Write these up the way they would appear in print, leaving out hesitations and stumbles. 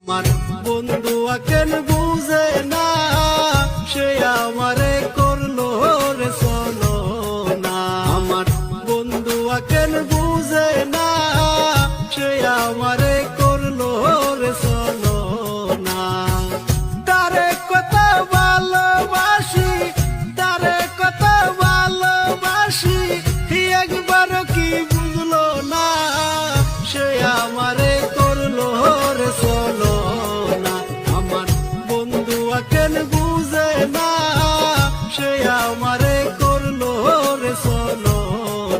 আমার বন্ধু কেন বুঝে না, সে আমারে করলো রে চলো না। আমার বন্ধু কেন বুঝে না, সে আমারে করলো রে চলো না। তারে কত ভালোবাসি, তারে কত ভালোবাসি, একবার কি বুঝলো না, সে আমারে করলো রে চলো না। আমার বন্ধু কেন বুঝে না, সে আমারে করলো রে চলো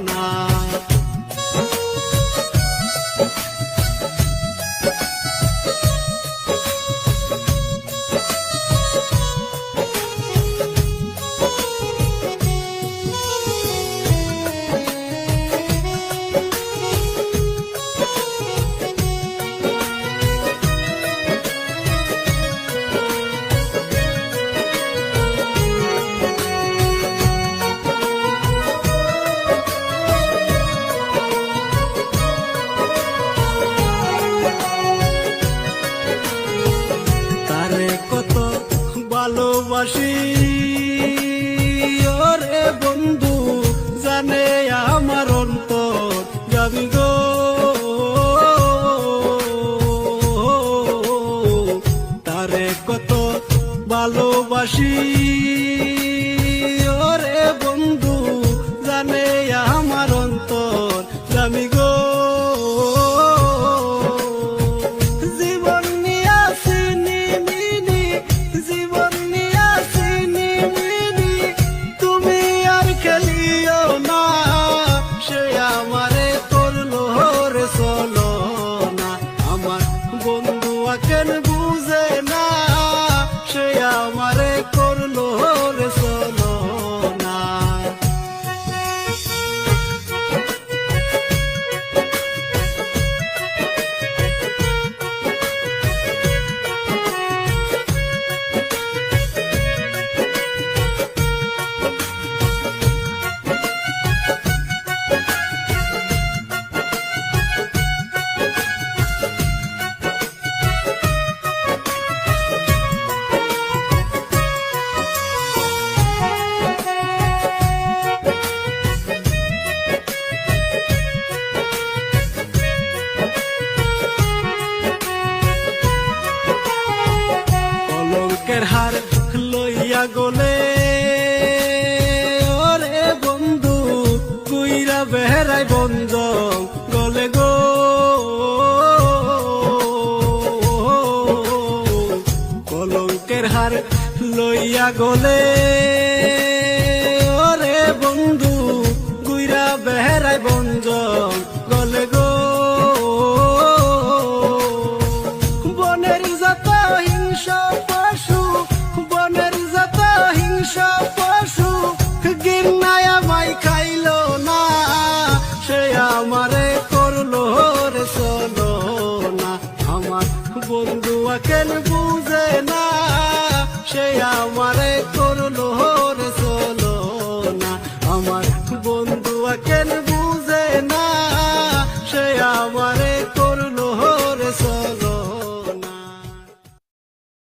না। কত ভালোবাসি ওরে বন্ধু, জানে আমার অন্তর যাবি গো। তারে কত ভালোবাসি ওরে বন্ধু, জানে আমার অন্তর যাবি গো। বন্ধু কেন বুঝে না, সে আমারে করলো রে চলো না। কলঙ্কের হার লইয়া গলে ওরে বন্ধু, কুইরা বেহরাই বঞ্জ গলে গো। কলঙ্কের হার লইয়া গলে ওরে বন্ধু, কুইরা বেহরাই বঞ্জ গলে গো। বনের যত হিংসা পশু, বনের যত হিংসা পশু, গিন্নায় আমায় খাইলো না, সে আমারে করলো রে চলো না। আমার বন্ধু কেন বুঝে না, সে আমারে